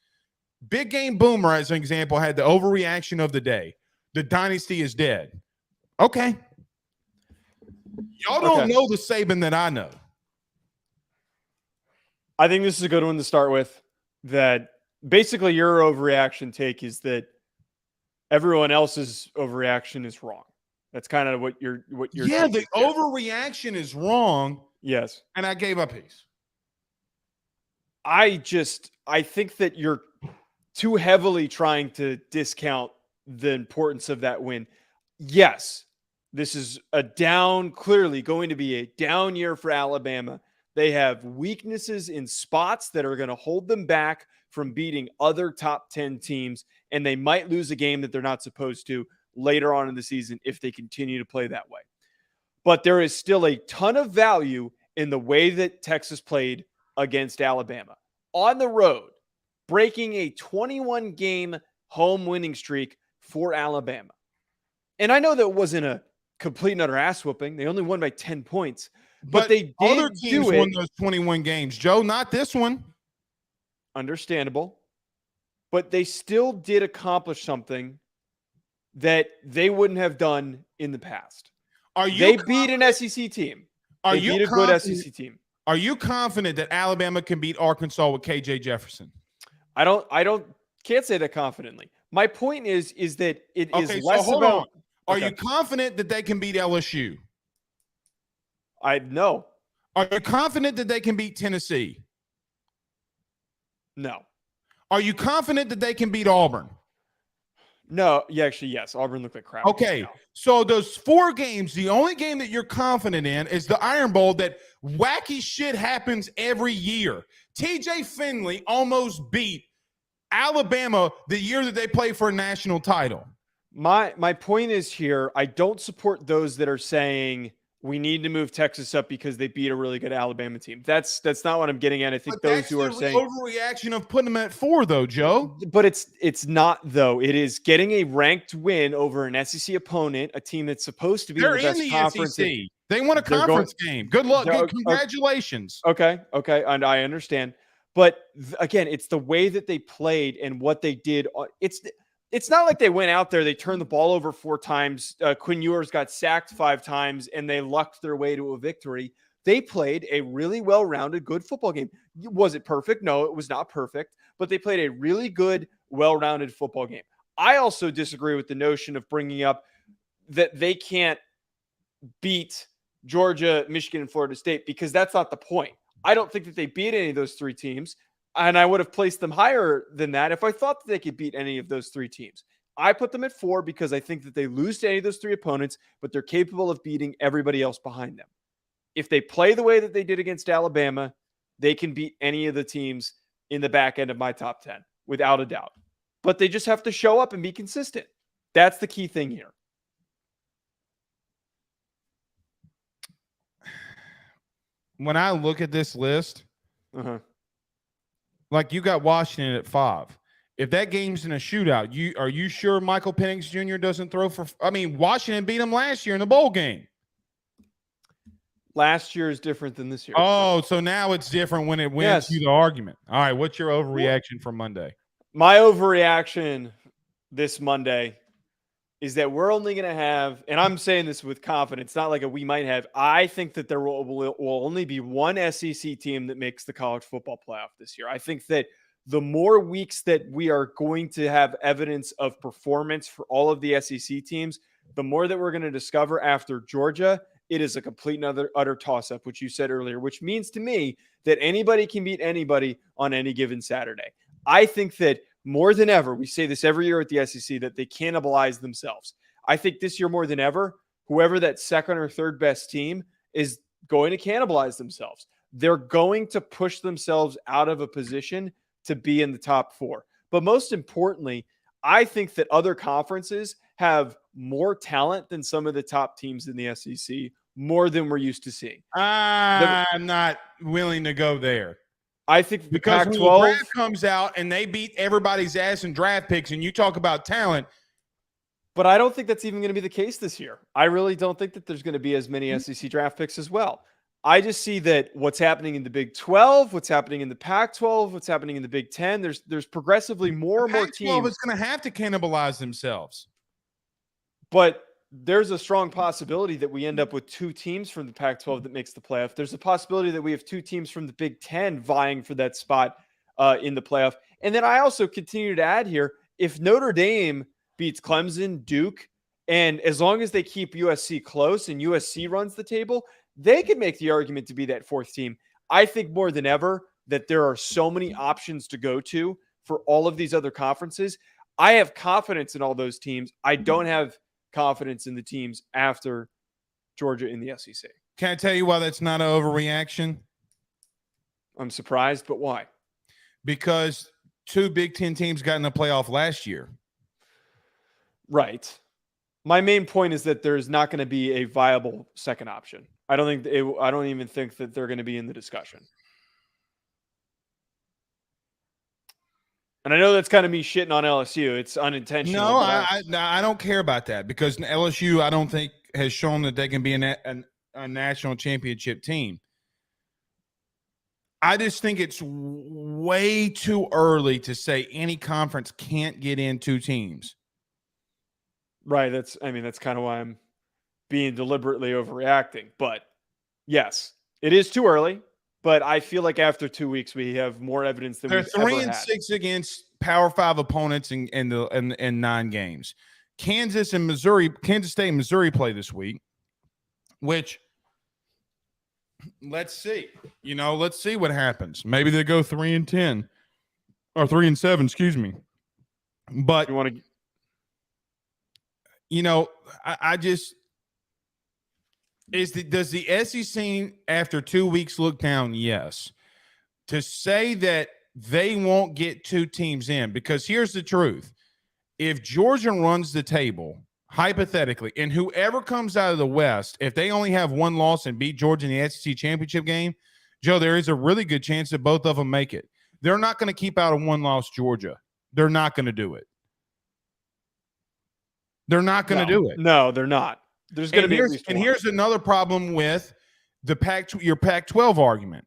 Big Game Boomer, as an example, had the overreaction of the day. The dynasty is dead. Okay. Y'all don't know the Saban that I know. I think this is a good one to start with. That basically your overreaction take is that everyone else's overreaction is wrong. That's kind of what you're. Yeah, the overreaction is wrong. Yes. And I gave up peace. I think that you're too heavily trying to discount the importance of that win. Yes, this is clearly going to be a down year for Alabama. They have weaknesses in spots that are going to hold them back from beating other top 10 teams, and they might lose a game that they're not supposed to later on in the season if they continue to play that way. But there is still a ton of value in the way that Texas played against Alabama. On the road, breaking a 21-game home winning streak for Alabama. And I know that wasn't a complete and utter ass whooping. They only won by 10 points. But they did other teams won those 21 games, Joe, not this one. Understandable. But they still did accomplish something that they wouldn't have done in the past. They beat an SEC team. They beat a good SEC team. Are you confident that Alabama can beat Arkansas with KJ Jefferson? I can't say that confidently. My point is that it is less hold about. On. Are you confident that they can beat LSU? No. Are you confident that they can beat Tennessee? No. Are you confident that they can beat Auburn? No. Yeah, actually, yes. Auburn looked like crap. Okay. So those 4 games, the only game that you're confident in is the Iron Bowl that wacky shit happens every year. TJ Finley almost beat Alabama the year that they played for a national title. My point is here, I don't support those that are saying we need to move Texas up because they beat a really good Alabama team. That's not what I'm getting at. I think those who are saying overreaction of putting them at 4, though, Joe. But it's not, though. It is getting a ranked win over an SEC opponent, a team that's supposed to be in the best conference. SEC. They won a conference game. Good luck. Good congratulations. Okay, and I understand. But again, it's the way that they played and what they did. It's not like they went out there, they turned the ball over 4 times. Quinn Ewers got sacked 5 times, and they lucked their way to a victory. They played a really well-rounded, good football game. Was it perfect? No, it was not perfect. But they played a really good, well-rounded football game. I also disagree with the notion of bringing up that they can't beat Georgia, Michigan, and Florida State, because that's not the point. I don't think that they beat any of those three teams, and I would have placed them higher than that if I thought that they could beat any of those three teams. I put them at 4 because I think that they lose to any of those three opponents, but they're capable of beating everybody else behind them. If they play the way that they did against Alabama, they can beat any of the teams in the back end of my top 10, without a doubt. But they just have to show up and be consistent. That's the key thing here. When I look at this list, like you got Washington at 5. If that game's in a shootout, are you sure Michael Penix Jr. doesn't throw for? I mean, Washington beat him last year in the bowl game. Last year is different than this year. Oh, so now it's different when it wins you the argument. All right, what's your overreaction for Monday? My overreaction this Monday is that we're only going to have, and I'm saying this with confidence, not like we might have. I think that there will only be one SEC team that makes the college football playoff this year. I think that the more weeks that we are going to have evidence of performance for all of the SEC teams, the more that we're going to discover after Georgia, it is a complete and utter toss-up, which you said earlier, which means to me that anybody can beat anybody on any given Saturday. I think that more than ever, we say this every year at the SEC, that they cannibalize themselves. I think this year more than ever, whoever that second or third best team is going to cannibalize themselves. They're going to push themselves out of a position to be in the top 4. But most importantly, I think that other conferences have more talent than some of the top teams in the SEC, more than we're used to seeing. I'm not willing to go there. I think because when the draft comes out and they beat everybody's ass in draft picks, and you talk about talent. But I don't think that's even going to be the case this year. I really don't think that there's going to be as many SEC draft picks as well. I just see that what's happening in the Big 12, what's happening in the Pac-12, what's happening in the Big 10, there's progressively more and more teams. Pac-12 is going to have to cannibalize themselves. But there's a strong possibility that we end up with 2 teams from the Pac-12 that makes the playoff. There's a possibility that we have 2 teams from the Big 10 vying for that spot in the playoff. And then I also continue to add here, if Notre Dame beats Clemson, Duke, and as long as they keep USC close and USC runs the table, they could make the argument to be that 4th team. I think more than ever that there are so many options to go to for all of these other conferences. I have confidence in all those teams. I don't have confidence in the teams after Georgia in the SEC. Can I tell you why that's not an overreaction? I'm surprised, but why? Because 2 Big Ten teams got in the playoff last year. Right. My main point is that there's not going to be a viable second option. I don't even think that they're going to be in the discussion. And I know that's kind of me shitting on LSU. It's unintentional. No, I don't care about that, because LSU, I don't think, has shown that they can be a national championship team. I just think it's way too early to say any conference can't get in 2 teams. Right. That's kind of why I'm being deliberately overreacting. But yes, it is too early. But I feel like after 2 weeks, we have more evidence than we've ever had. 3-6 against Power 5 opponents in 9 games. Kansas State and Missouri play this week, which let's see. Let's see what happens. Maybe they go 3-10 or 3-7, excuse me. But I just does the SEC after 2 weeks look down? Yes. To say that they won't get 2 teams in, because here's the truth. If Georgia runs the table, hypothetically, and whoever comes out of the West, if they only have 1 loss and beat Georgia in the SEC championship game, Joe, there is a really good chance that both of them make it. They're not going to keep out a 1-loss Georgia. They're not going to do it. They're not going to do it. No, they're not. There's going to be at least one. And here's another problem with your Pac-12 argument.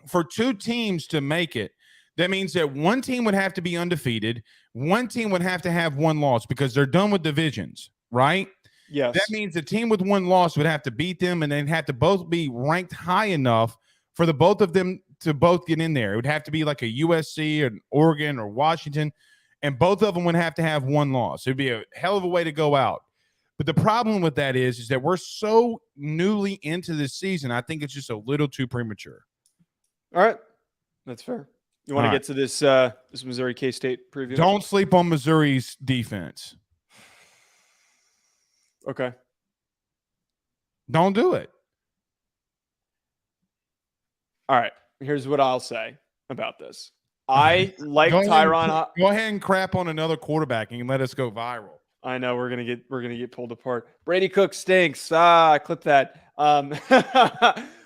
For 2 teams to make it, that means that 1 team would have to be undefeated. 1 team would have to have 1 loss, because they're done with divisions, right? Yes. That means the team with 1 loss would have to beat them, and they'd have to both be ranked high enough for the both of them to both get in there. It would have to be like a USC or an Oregon or Washington, and both of them would have to have 1 loss. It'd be a hell of a way to go out. But the problem with that is that we're so newly into this season. I think it's just a little too premature. All right. That's fair. You want to get to this this Missouri K-State preview? Don't sleep on Missouri's defense. Okay. Don't do it. All right. Here's what I'll say about this. I like Tyron. Go ahead and crap on another quarterback and let us go viral. I know we're gonna get pulled apart. Brady Cook stinks. Clip that.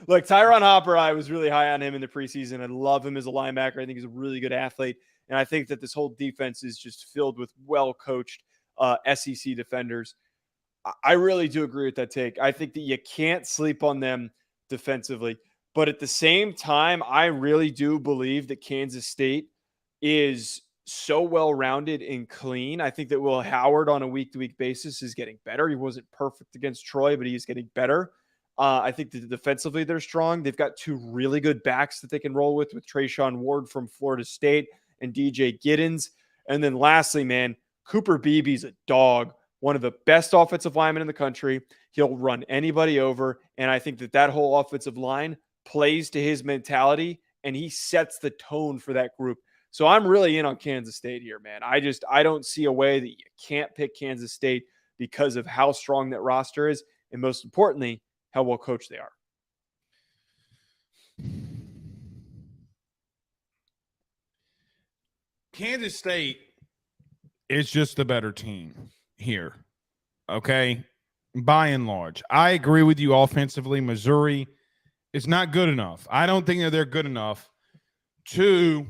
Look, Tyron Hopper, I was really high on him in the preseason. I love him as a linebacker. I think he's a really good athlete. And I think that this whole defense is just filled with well-coached SEC defenders. I really do agree with that take. I think that you can't sleep on them defensively. But at the same time, I really do believe that Kansas State is so well-rounded and clean. I think that Will Howard on a week-to-week basis is getting better. He wasn't perfect against Troy, but he's getting better. I think that defensively they're strong. They've got two really good backs that they can roll with Trayshawn Ward from Florida State and DJ Giddens. And then lastly, man, Cooper Beebe's a dog, one of the best offensive linemen in the country. He'll run anybody over. And I think that whole offensive line plays to his mentality, and he sets the tone for that group. So I'm really in on Kansas State here, man. I don't see a way that you can't pick Kansas State because of how strong that roster is, and most importantly, how well coached they are. Kansas State is just the better team here, okay? By and large. I agree with you offensively. Missouri is not good enough. I don't think that they're good enough to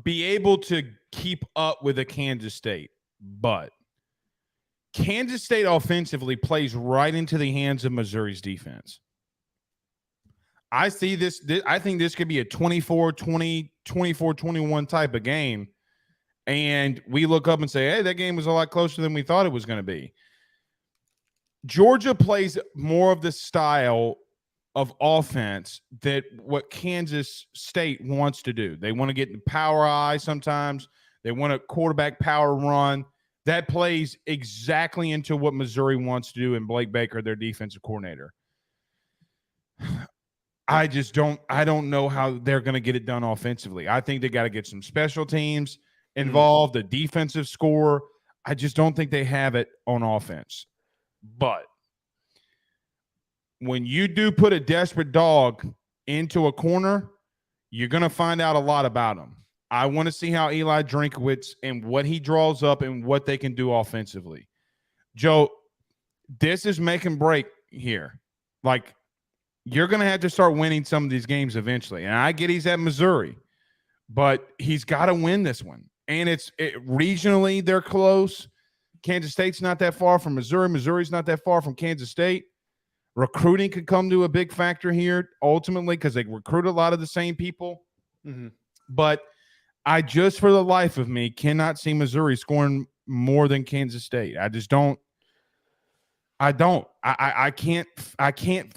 be able to keep up with a Kansas State. But Kansas State offensively plays right into the hands of Missouri's defense. I see this. I think this could be a 24-20, 24-21 type of game. And we look up and say, hey, that game was a lot closer than we thought it was going to be. Georgia plays more of the style of offense that what Kansas State wants to do. They want to get in power eye sometimes. They want a quarterback power run. That plays exactly into what Missouri wants to do, and Blake Baker, their defensive coordinator. I don't know how they're going to get it done offensively. I think they got to get some special teams involved, a defensive score. I just don't think they have it on offense. But when you do put a desperate dog into a corner, you're going to find out a lot about him. I want to see how Eli Drinkwitz and what he draws up and what they can do offensively. Joe, this is make and break here. Like, you're going to have to start winning some of these games eventually. And I get he's at Missouri, but he's got to win this one. And regionally, they're close. Kansas State's not that far from Missouri. Missouri's not that far from Kansas State. Recruiting could come to a big factor here ultimately because they recruit a lot of the same people. Mm-hmm. But I just, for the life of me, cannot see Missouri scoring more than Kansas State. I just don't. I can't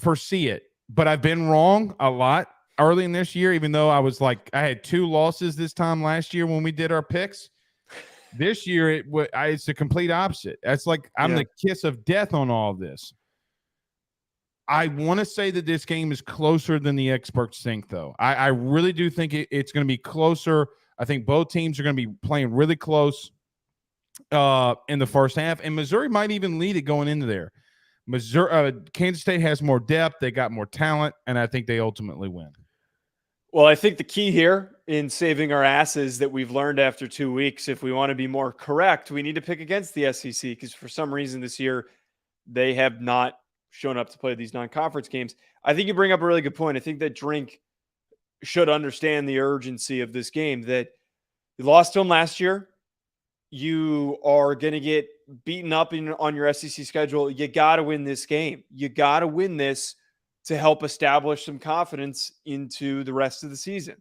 foresee it. But I've been wrong a lot early in this year, even though I had 2 losses this time last year when we did our picks. This year, it's the complete opposite. That's like I'm the kiss of death on all of this. I want to say that this game is closer than the experts think, though. I really do think it's going to be closer. I think both teams are going to be playing really close in the first half, and Missouri might even lead it going into there. Kansas State has more depth. They got more talent, and I think they ultimately win. Well, I think the key here in saving our asses that we've learned after 2 weeks, if we want to be more correct, we need to pick against the SEC because for some reason this year they have not shown up to play these non-conference games. I think you bring up a really good point. I think that Drink should understand the urgency of this game, that you lost to him last year. You are going to get beaten up on your SEC schedule. You got to win this game. You got to win this to help establish some confidence into the rest of the season.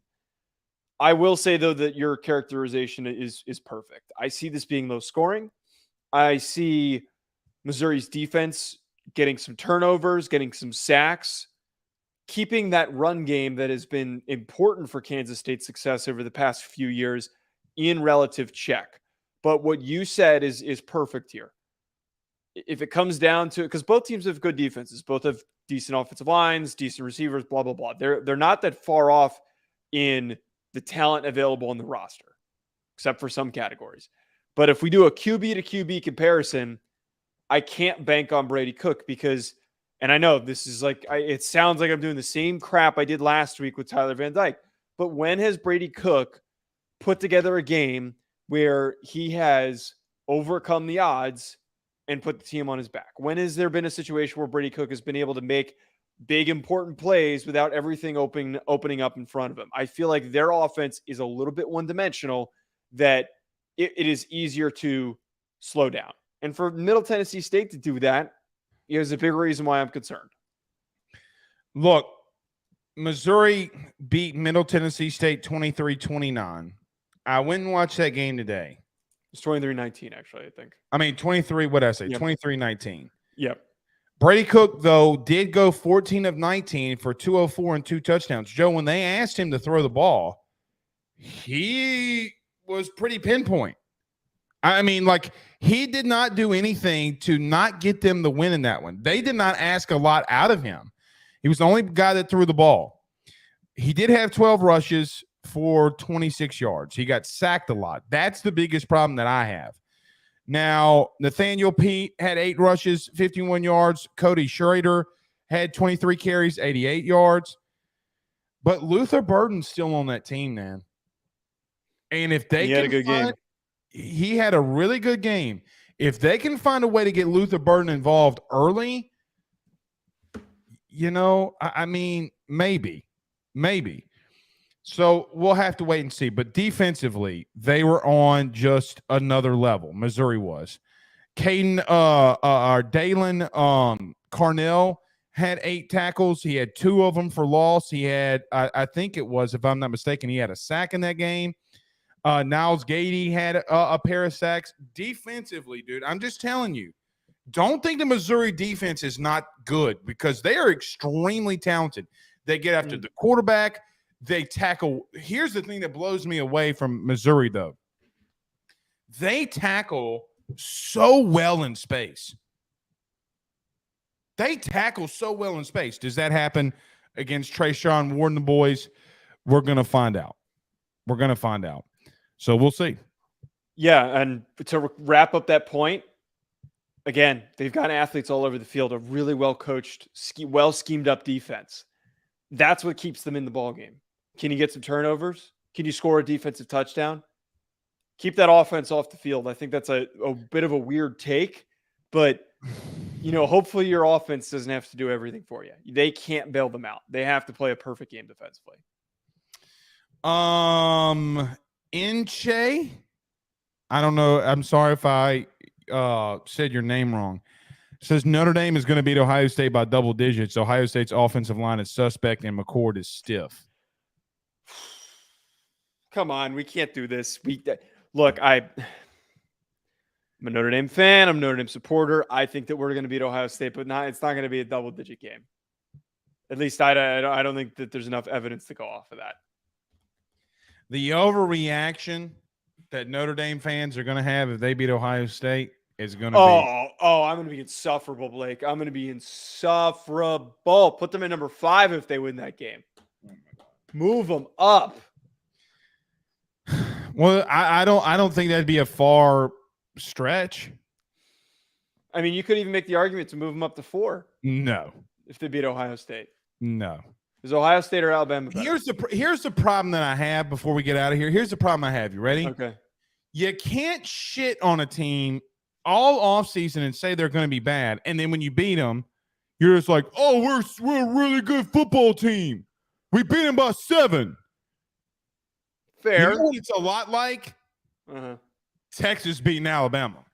I will say, though, that your characterization is perfect. I see this being low scoring. I see Missouri's defense getting some turnovers, getting some sacks, keeping that run game that has been important for Kansas State's success over the past few years in relative check. But what you said is perfect here. if it comes down to, because both teams have good defenses, both have decent offensive lines, decent receivers, blah, blah, blah. They're not that far off in the talent available on the roster, except for some categories. But if we do a QB to QB comparison, I can't bank on Brady Cook because, and I know this is like, it sounds like I'm doing the same crap I did last week with Tyler Van Dyke, but when has Brady Cook put together a game where he has overcome the odds and put the team on his back? When has there been a situation where Brady Cook has been able to make big, important plays without everything opening up in front of him? I feel like their offense is a little bit one-dimensional, that it is easier to slow down. And for Middle Tennessee State to do that is a big reason why I'm concerned. Look, Missouri beat Middle Tennessee State 23-29. I went and watched that game today. It's 23-19, actually, I think. I mean, 23, what did I say? Yep. 23-19. Yep. Brady Cook, though, did go 14 of 19 for 204 and 2 touchdowns. Joe, when they asked him to throw the ball, he was pretty pinpoint. I mean, like, he did not do anything to not get them the win in that one. They did not ask a lot out of him. He was the only guy that threw the ball. He did have 12 rushes for 26 yards. He got sacked a lot. That's the biggest problem that I have. Now, Nathaniel Pete had 8 rushes, 51 yards. Cody Schrader had 23 carries, 88 yards. But Luther Burden's still on that team, man. And if they had a good game. He had a really good game. If they can find a way to get Luther Burden involved early, you know, I mean, maybe. So we'll have to wait and see. But defensively, they were on just another level. Missouri was. Dalen Carnell had 8 tackles. He had 2 of them for loss. He had, I think it was, if I'm not mistaken, he had a sack in that game. Niles Gady had a pair of sacks. Defensively, dude, I'm just telling you, don't think the Missouri defense is not good, because they are extremely talented. They get after the quarterback. They tackle. Here's the thing that blows me away from Missouri, though. They tackle so well in space. Does that happen against Trayshawn Ward and the boys? We're going to find out. So we'll see. Yeah, and to wrap up that point, again, they've got athletes all over the field, a really well-coached, well-schemed-up defense. That's what keeps them in the ballgame. Can you get some turnovers? Can you score a defensive touchdown? Keep that offense off the field. I think that's a bit of a weird take, but you know, hopefully your offense doesn't have to do everything for you. They can't bail them out. They have to play a perfect game defensively. Inche, I don't know. I'm sorry if I said your name wrong. It says Notre Dame is going to beat Ohio State by double digits. Ohio State's offensive line is suspect and McCord is stiff. Come on, we can't do this. Look, I'm a Notre Dame fan. I'm a Notre Dame supporter. I think that we're going to beat Ohio State, but it's not going to be a double-digit game. At least I don't think that there's enough evidence to go off of that. The overreaction that Notre Dame fans are going to have if they beat Ohio State is going to be. I'm going to be insufferable, Blake. I'm going to be insufferable. Put them at number 5 if they win that game. Move them up. Well, I don't think that'd be a far stretch. I mean, you could even make the argument to move them up to 4. No. If they beat Ohio State. No. Is Ohio State or Alabama better? Here's the problem that I have before we get out of here. Here's the problem I have. You ready? Okay. You can't shit on a team all offseason and say they're going to be bad, and then when you beat them, you're just like, oh, we're a really good football team. We beat them by 7. Fair. You know what it's a lot like? Texas beating Alabama.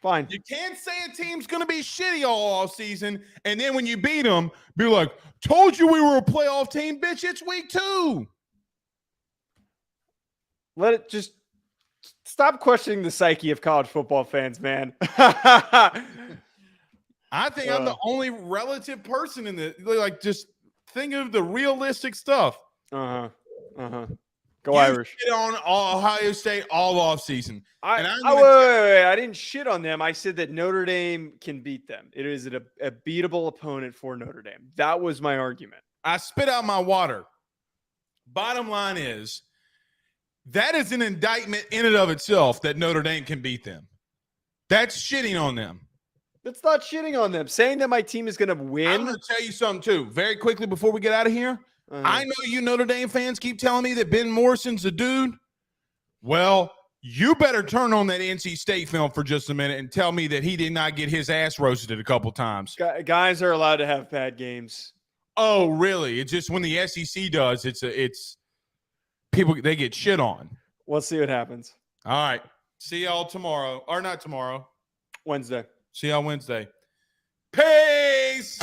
Fine. You can't say a team's going to be shitty all season, and then when you beat them, be like, told you we were a playoff team, bitch. It's week 2. Let it just stop questioning the psyche of college football fans, man. I think I'm the only relative person in the, like, just think of the realistic stuff. Go Go Irish. Shit on Ohio State all off season. Wait. I didn't shit on them. I said that Notre Dame can beat them. It is a beatable opponent for Notre Dame. That was my argument. I spit out my water. Bottom line is, that is an indictment in and of itself that Notre Dame can beat them. That's shitting on them. That's not shitting on them. Saying that my team is going to win. I'm going to tell you something, too, very quickly before we get out of here. I know you Notre Dame fans keep telling me that Ben Morrison's a dude. Well, you better turn on that NC State film for just a minute and tell me that he did not get his ass roasted a couple times. Guys are allowed to have bad games. Oh, really? It's just when the SEC does, it's people, they get shit on. We'll see what happens. All right. See y'all tomorrow. Or not tomorrow. Wednesday. See y'all Wednesday. Peace.